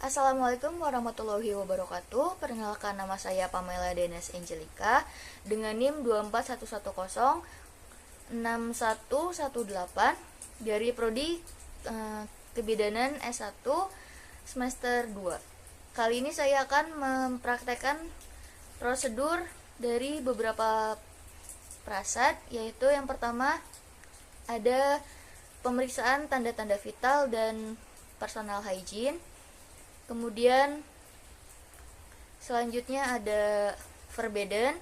Assalamualaikum warahmatullahi wabarakatuh. Perkenalkan, nama saya Pamela Denes Angelica dengan NIM 241106118 dari Prodi Kebidanan S1 semester 2. Kali ini saya akan mempraktekkan prosedur dari beberapa prasat, yaitu yang pertama ada pemeriksaan tanda-tanda vital dan personal hygiene. Kemudian selanjutnya ada verbeden,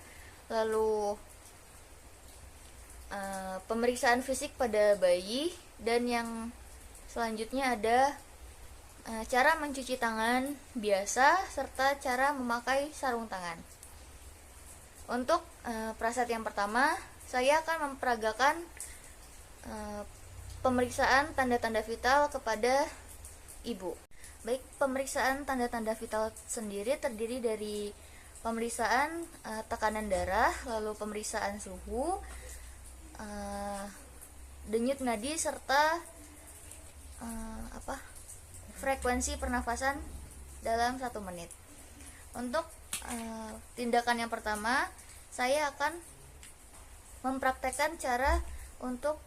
lalu pemeriksaan fisik pada bayi, dan yang selanjutnya ada cara mencuci tangan biasa serta cara memakai sarung tangan. Untuk prasat yang pertama, saya akan memperagakan pemeriksaan tanda-tanda vital kepada ibu. Baik, pemeriksaan tanda-tanda vital sendiri terdiri dari pemeriksaan tekanan darah, lalu pemeriksaan suhu, denyut nadi, serta frekuensi pernafasan dalam 1 menit. Untuk tindakan yang pertama, saya akan mempraktekkan cara untuk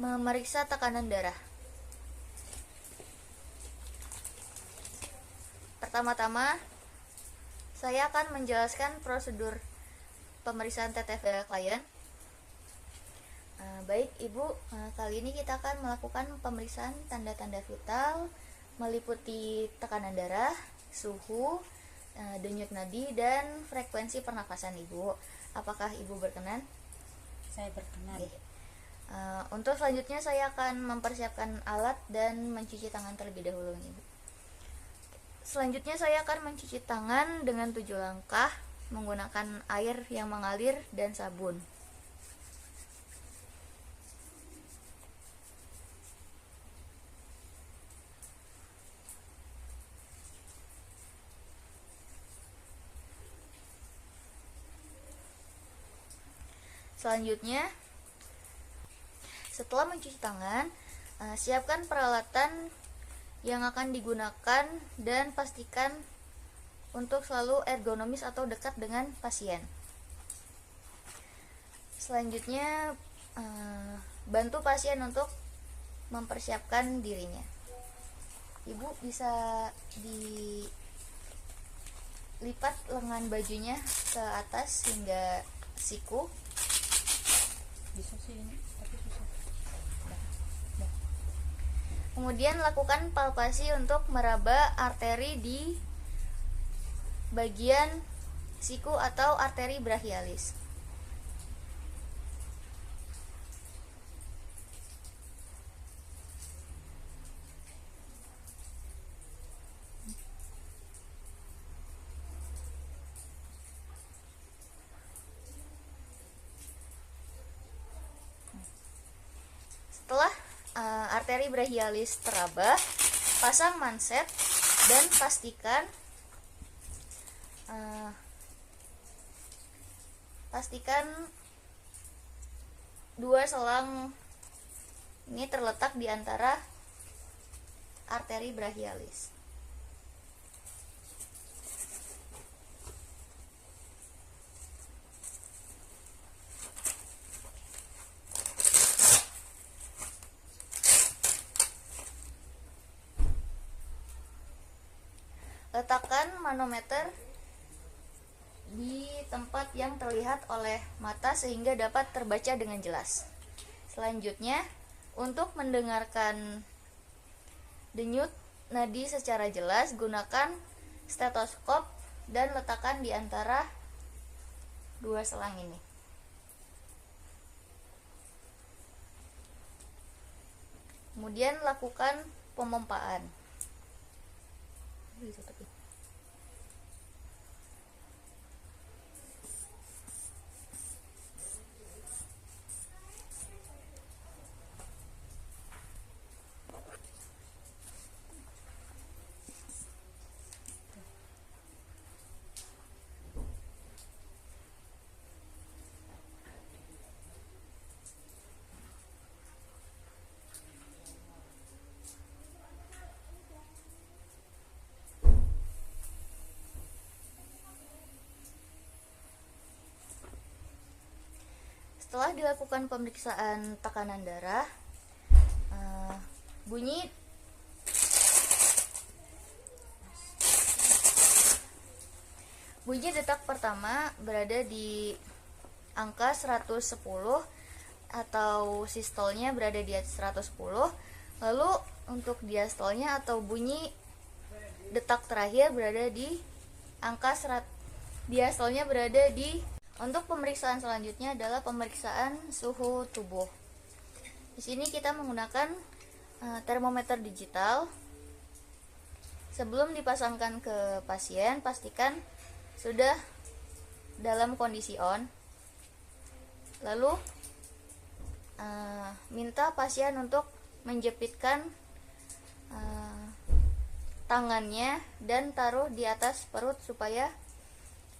memeriksa tekanan darah. Pertama-tama, saya akan menjelaskan prosedur pemeriksaan TTV klien. Baik Ibu, kali ini kita akan melakukan pemeriksaan tanda-tanda vital meliputi tekanan darah, suhu, denyut nadi, dan frekuensi pernafasan Ibu. Apakah Ibu berkenan? Saya berkenan. Untuk selanjutnya saya akan mempersiapkan alat dan mencuci tangan terlebih dahulu, Ibu. Selanjutnya saya akan mencuci tangan dengan 7 langkah menggunakan air yang mengalir dan sabun. Selanjutnya, setelah mencuci tangan, siapkan peralatan yang akan digunakan dan pastikan untuk selalu ergonomis atau dekat dengan pasien. Selanjutnya, bantu pasien untuk mempersiapkan dirinya. Ibu bisa dilipat lengan bajunya ke atas hingga siku. Bisa sih ini, tapi susah. Kemudian lakukan palpasi untuk meraba arteri di bagian siku atau arteri brachialis. Setelah arteri brachialis teraba, pasang manset dan pastikan dua selang ini terletak di antara arteri brachialis. Letakkan manometer di tempat yang terlihat oleh mata sehingga dapat terbaca dengan jelas. Selanjutnya, untuk mendengarkan denyut nadi secara jelas, gunakan stetoskop dan letakkan di antara dua selang ini. Kemudian lakukan pemompaan. Setelah dilakukan pemeriksaan tekanan darah, bunyi detak pertama berada di angka 110 atau sistolnya berada di 110. Lalu untuk diastolnya atau bunyi detak terakhir berada di angka diastolnya berada di. Untuk pemeriksaan selanjutnya adalah pemeriksaan suhu tubuh. Di sini kita menggunakan termometer digital. Sebelum dipasangkan ke pasien, pastikan sudah dalam kondisi on. Lalu minta pasien untuk menjepitkan tangannya dan taruh di atas perut supaya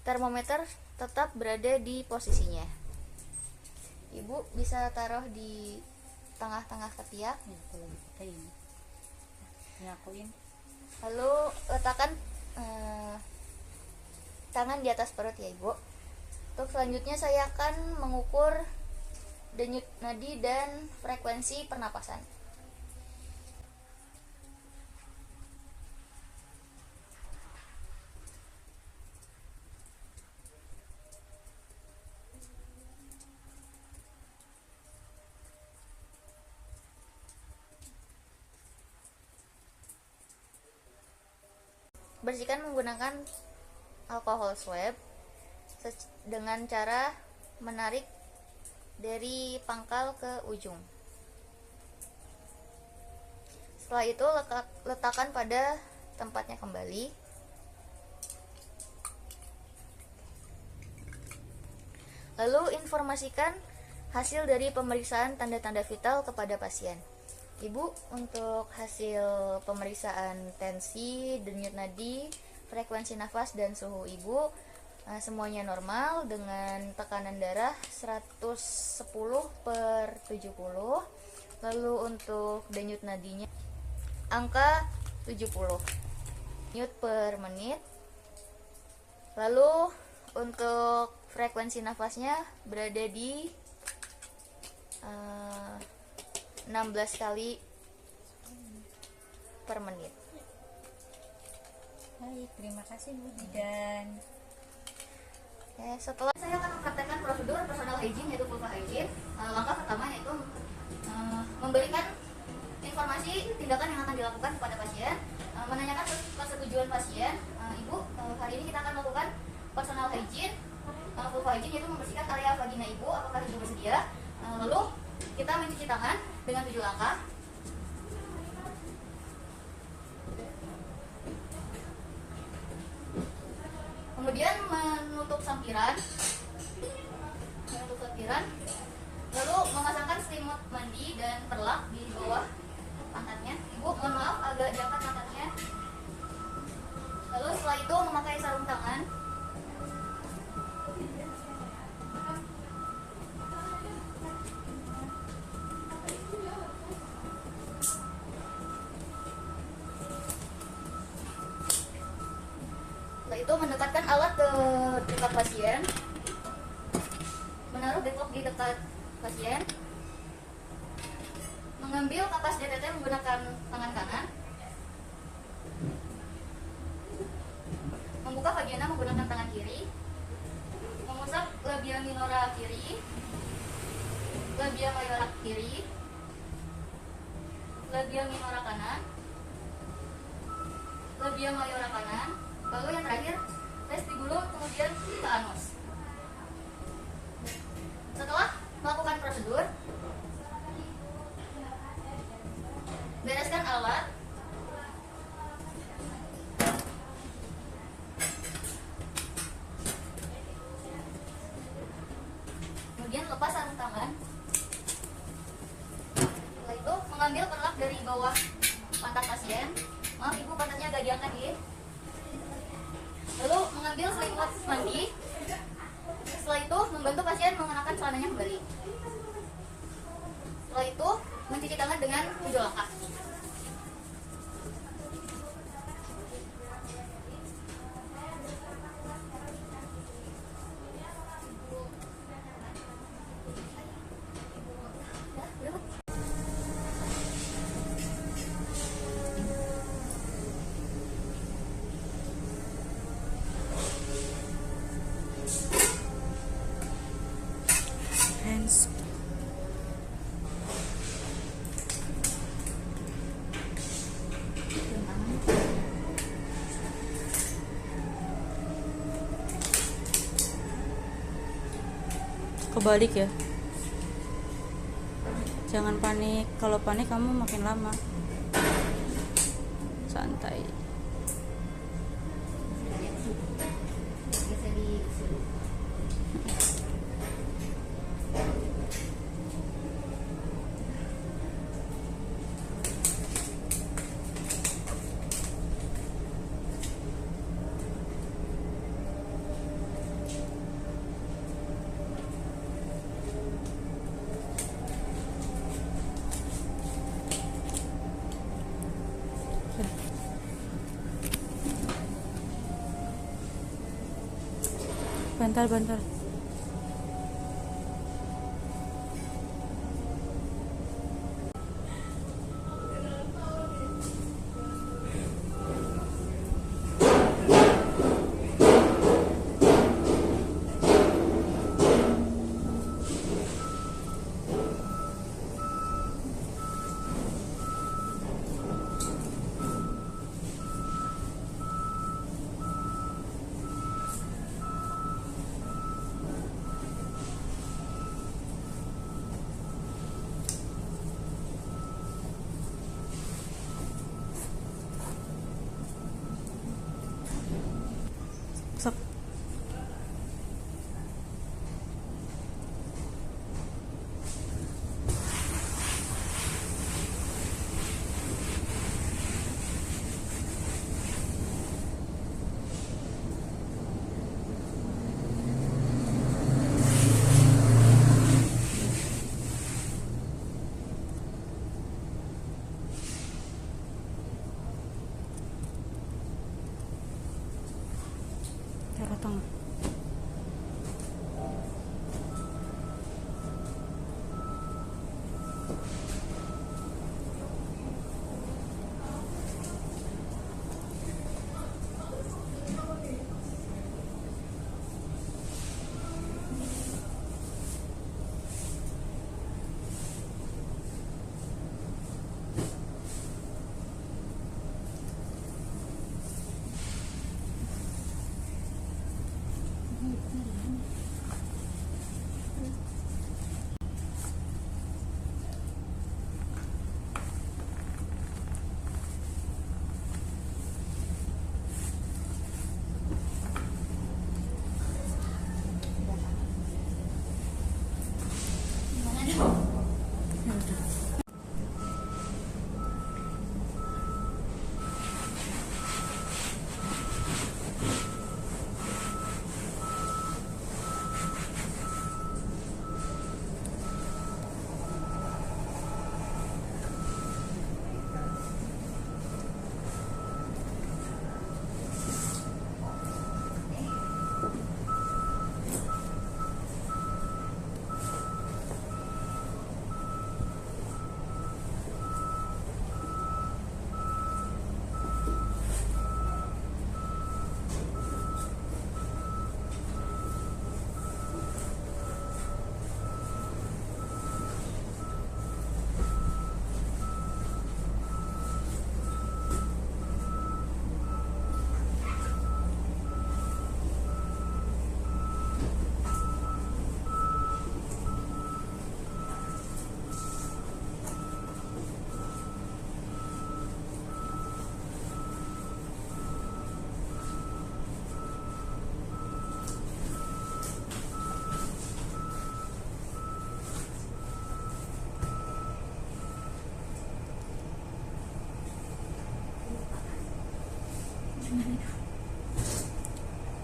termometer tetap berada di posisinya. Ibu bisa taruh di tengah-tengah ketiak. Ya, kalau kita ini nyakuin. Lalu letakkan tangan di atas perut ya Ibu. Untuk selanjutnya saya akan mengukur denyut nadi dan frekuensi pernapasan. Bersihkan menggunakan alkohol swab dengan cara menarik dari pangkal ke ujung. Setelah itu letakkan pada tempatnya kembali. Lalu informasikan hasil dari pemeriksaan tanda-tanda vital kepada pasien. Ibu, untuk hasil pemeriksaan tensi, denyut nadi, frekuensi nafas, dan suhu Ibu semuanya normal dengan tekanan darah 110/70. Lalu untuk denyut nadinya angka 70 denyut per menit. Lalu untuk frekuensi nafasnya berada di 16 kali per menit. Baik, terima kasih Bu Didan. Oke, setelah saya akan mempraktekkan prosedur personal hygiene yaitu vulva hygiene. Langkah pertama yaitu memberikan informasi tindakan yang akan dilakukan kepada pasien, menanyakan persetujuan pasien. Ibu, hari ini kita akan melakukan personal hygiene. Vulva hygiene yaitu membersihkan area vagina Ibu, apakah Ibu bersedia? Lalu kita mencuci tangan dengan 7 langkah. Kemudian menutup sampiran, lalu memasangkan selimut mandi dan perlak di bawah pantatnya. Ibu, mohon maaf agak diangkat pantatnya. Lalu setelah itu memakai sarung tangan. Setelah itu mendekatkan alat ke dekat pasien, menaruh deklok di dekat pasien, mengambil kapas DTT menggunakan tangan kanan, membuka vagina menggunakan tangan kiri, mengusap labia minora kiri, labia mayora kiri, labia minora kanan, labia mayora kanan. Lalu yang terakhir, vestibulum, kemudian ke anus. Setelah melakukan prosedur, bereskan alat, kemudian lepas sarung tangan. Setelah itu mengambil perlak dari bawah pantat pasien. Maaf Ibu, pantatnya agak diangkat ya. Lalu mengambil selimut mandi. Setelah itu membantu pasien mengenakan celananya kembali. Setelah itu mencuci tangan dengan 7 langkah. kebalik ya. Jangan panik. Kalau panik kamu makin lama. Santai. Bantal. Sak. Taruh tengah.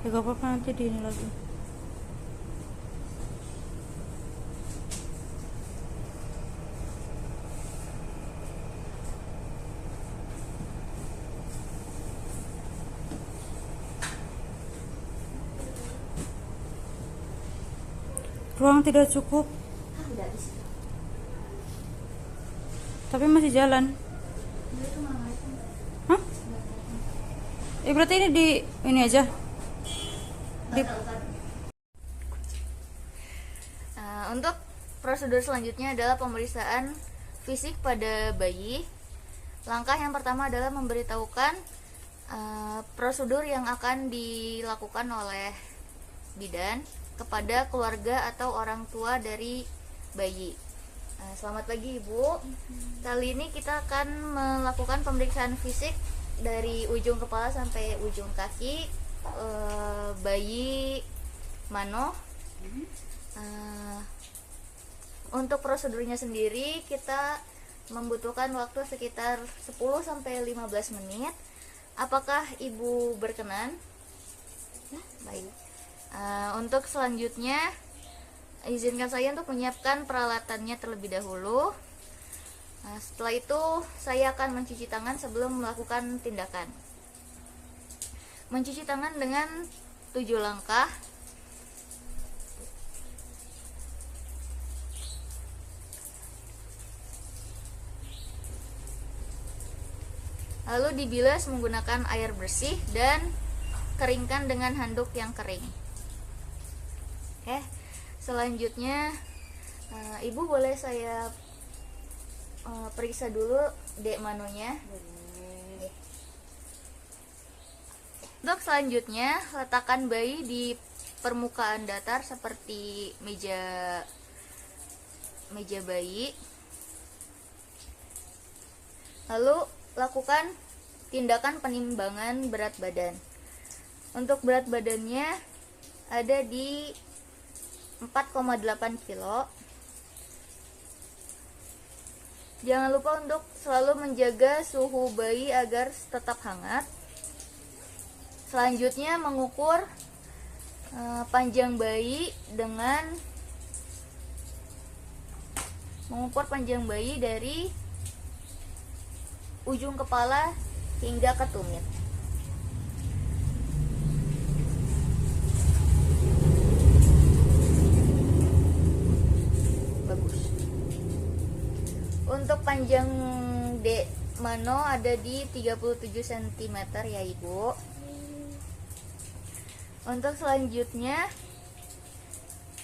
Ya gak apa-apa, nanti di ini lagi. Ruang tidak cukup, Tidak bisa. tapi masih jalan. Hah? Berarti ini di ini aja. Untuk prosedur selanjutnya adalah pemeriksaan fisik pada bayi. Langkah yang pertama adalah memberitahukan prosedur yang akan dilakukan oleh bidan. kepada keluarga atau orang tua dari bayi. Selamat pagi Ibu. Kali ini kita akan melakukan pemeriksaan fisik dari ujung kepala sampai ujung kaki bayi Mano. Untuk prosedurnya sendiri kita membutuhkan waktu sekitar 10-15 menit. Apakah Ibu berkenan? Baik. Untuk selanjutnya izinkan saya untuk menyiapkan peralatannya terlebih dahulu. Setelah itu saya akan mencuci tangan sebelum melakukan tindakan. Mencuci tangan dengan 7 langkah. Lalu dibilas menggunakan air bersih dan keringkan dengan handuk yang kering. Oke, selanjutnya Ibu boleh saya periksa dulu Dek Manonya. Untuk selanjutnya letakkan bayi di permukaan datar seperti meja bayi. Lalu lakukan tindakan penimbangan berat badan. Untuk berat badannya ada di 4,8 kilo. Jangan lupa untuk selalu menjaga suhu bayi agar tetap hangat. Selanjutnya mengukur panjang bayi dengan dari ujung kepala hingga ke tumit. Bagus. Untuk panjang Dek Mano ada di 37 cm ya Ibu. Untuk selanjutnya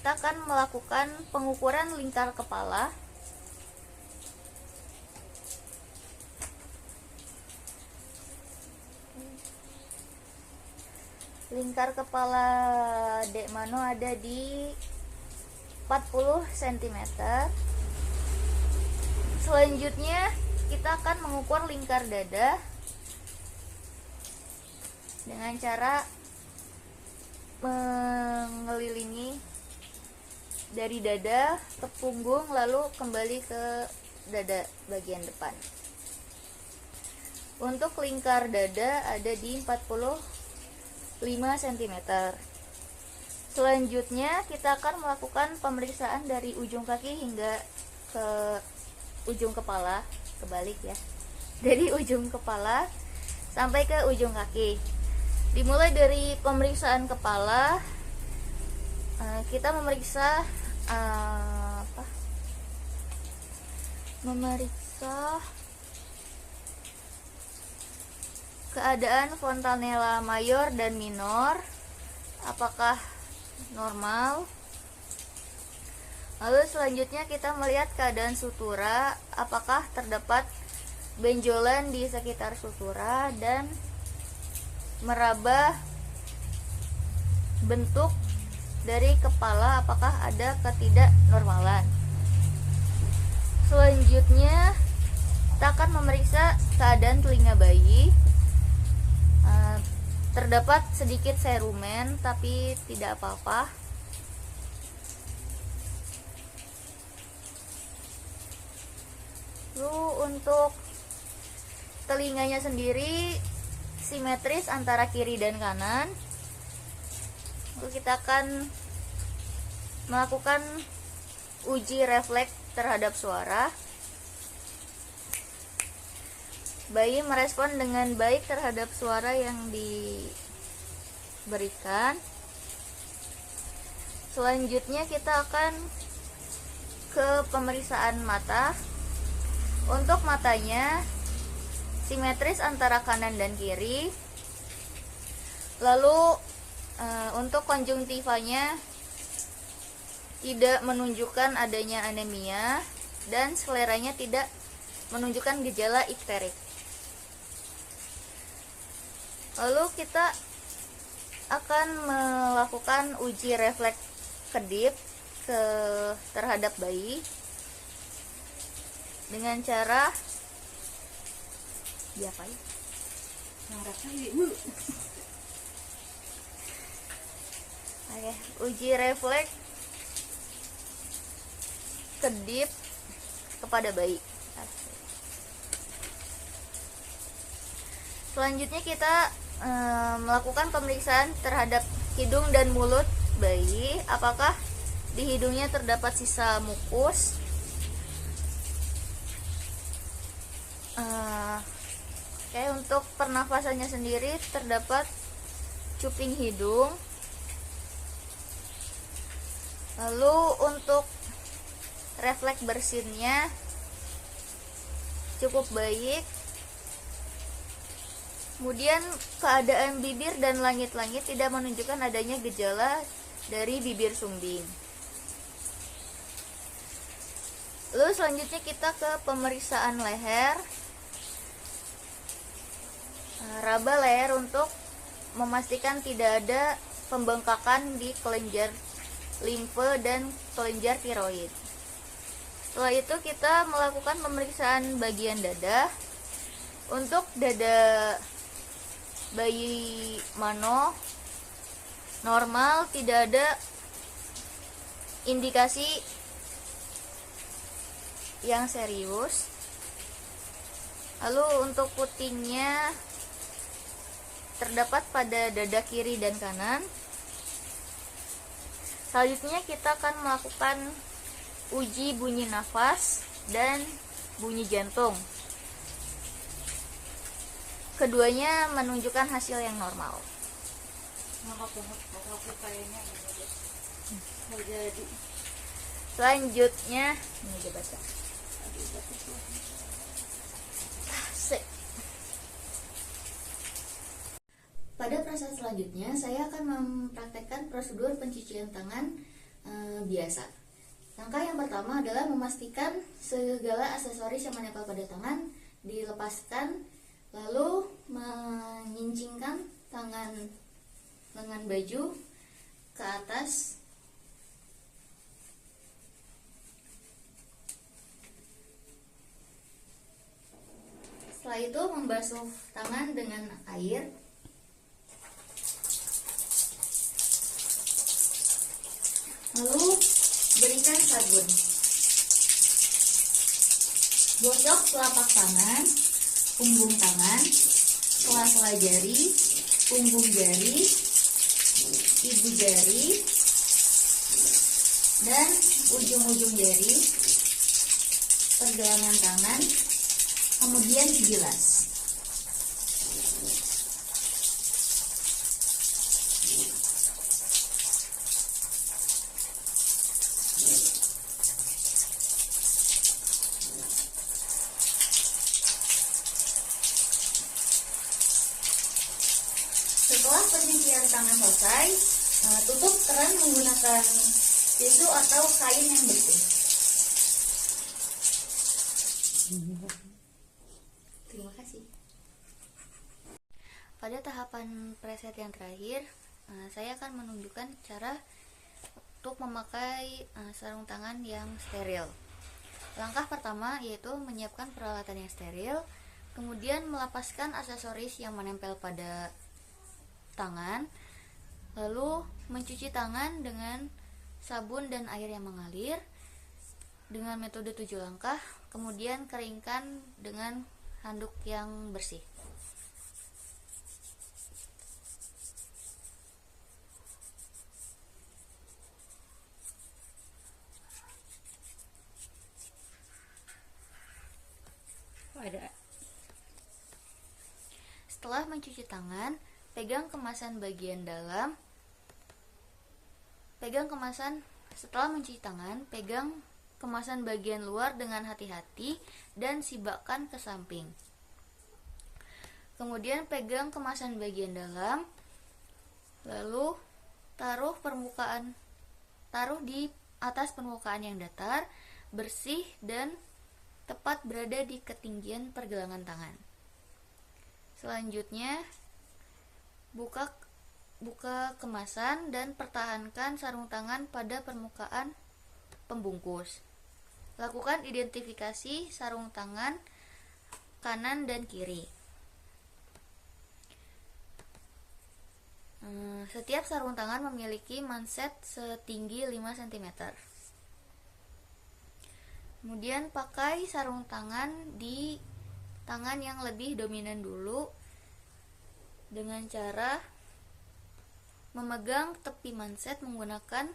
kita akan melakukan pengukuran lingkar kepala. Lingkar kepala Dek Mano ada di 40 cm. Selanjutnya kita akan mengukur lingkar dada dengan cara mengelilingi dari dada ke punggung lalu kembali ke dada bagian depan. Untuk lingkar dada ada di 45 cm. Selanjutnya kita akan melakukan pemeriksaan dari ujung kaki hingga ke ujung kepala, kebalik ya. Dari ujung kepala sampai ke ujung kaki. Dimulai dari pemeriksaan kepala, kita memeriksa keadaan fontanella mayor dan minor, apakah normal. Lalu selanjutnya kita melihat keadaan sutura, apakah terdapat benjolan di sekitar sutura, dan meraba bentuk dari kepala, apakah ada ketidaknormalan. Selanjutnya kita akan memeriksa keadaan telinga bayi. Terdapat sedikit serumen tapi tidak apa-apa. Lalu untuk telinganya sendiri simetris antara kiri dan kanan. Lalu kita akan melakukan uji refleks terhadap suara. Bayi merespon dengan baik terhadap suara yang diberikan. Selanjutnya kita akan ke pemeriksaan mata. Untuk matanya simetris antara kanan dan kiri. Lalu untuk konjungtivanya tidak menunjukkan adanya anemia dan seleranya tidak menunjukkan gejala ikterik. Lalu kita akan melakukan uji refleks kedip terhadap bayi dengan cara diapain? Oke, uji refleks kedip kepada bayi. Selanjutnya kita melakukan pemeriksaan terhadap hidung dan mulut bayi, apakah di hidungnya terdapat sisa mukus. Oke, untuk pernafasannya sendiri terdapat cuping hidung. Lalu untuk refleks bersinnya cukup baik. Kemudian keadaan bibir dan langit-langit tidak menunjukkan adanya gejala dari bibir sumbing. Lalu selanjutnya kita ke pemeriksaan leher. Raba leher untuk memastikan tidak ada pembengkakan di kelenjar limfe dan kelenjar tiroid. Setelah itu kita melakukan pemeriksaan bagian dada. Untuk dada bayi Mano normal, tidak ada indikasi yang serius. Lalu untuk putingnya terdapat pada dada kiri dan kanan. Selanjutnya kita akan melakukan uji bunyi nafas dan bunyi jantung. Keduanya menunjukkan hasil yang normal. Selanjutnya ini dia baca. Pada proses selanjutnya, saya akan mempraktekkan prosedur pencucian tangan biasa. Langkah yang pertama adalah memastikan segala aksesoris yang menempel pada tangan dilepaskan, lalu menyincingkan tangan lengan baju ke atas. Setelah itu membasuh tangan dengan air. Lalu berikan sabun. Gosok telapak tangan, punggung tangan, sela-sela jari, punggung jari, ibu jari, dan ujung-ujung jari, pergelangan tangan, kemudian dibilas. Setelah pencucian tangan selesai, tutup keran menggunakan tisu atau kain yang bersih. Terima kasih. Pada tahapan preset yang terakhir, saya akan menunjukkan cara untuk memakai sarung tangan yang steril. Langkah pertama yaitu menyiapkan peralatan yang steril, kemudian melapaskan aksesoris yang menempel pada tangan, lalu mencuci tangan dengan sabun dan air yang mengalir dengan metode 7 langkah, kemudian keringkan dengan handuk yang bersih. Setelah mencuci tangan, pegang kemasan bagian dalam. Setelah mencuci tangan, pegang kemasan bagian luar dengan hati-hati dan sibakkan ke samping. Kemudian pegang kemasan bagian dalam, lalu taruh di atas permukaan yang datar, bersih dan tepat berada di ketinggian pergelangan tangan. Selanjutnya, buka buka kemasan dan pertahankan sarung tangan pada permukaan pembungkus. Lakukan identifikasi sarung tangan kanan dan kiri. Setiap sarung tangan memiliki manset setinggi 5 cm. Kemudian pakai sarung tangan di tangan yang lebih dominan dulu dengan cara memegang tepi manset menggunakan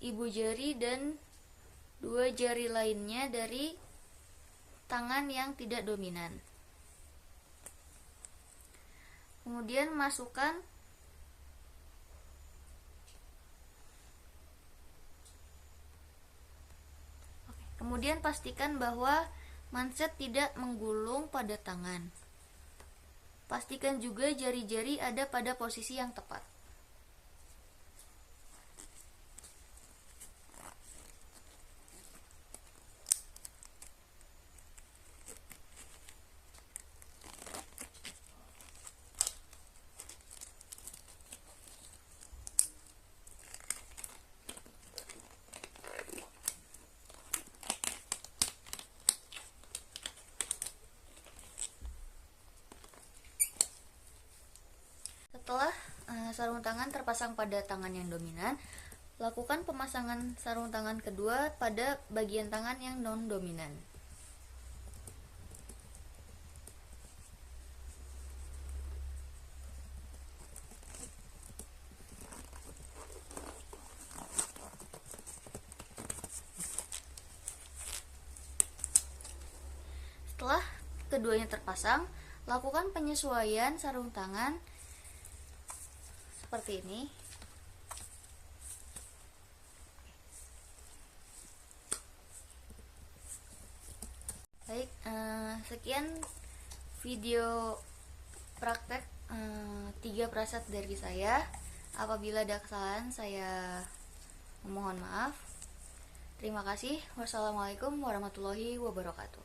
ibu jari dan dua jari lainnya dari tangan yang tidak dominan. Kemudian pastikan bahwa manset tidak menggulung pada tangan. Pastikan juga jari-jari ada pada posisi yang tepat. Setelah sarung tangan terpasang pada tangan yang dominan, lakukan pemasangan sarung tangan kedua pada bagian tangan yang non-dominan. Setelah keduanya terpasang, lakukan penyesuaian sarung tangan seperti ini. Baik, sekian video praktek 3 prasat dari saya. Apabila ada kesalahan, saya memohon maaf. Terima kasih. Wassalamualaikum warahmatullahi wabarakatuh.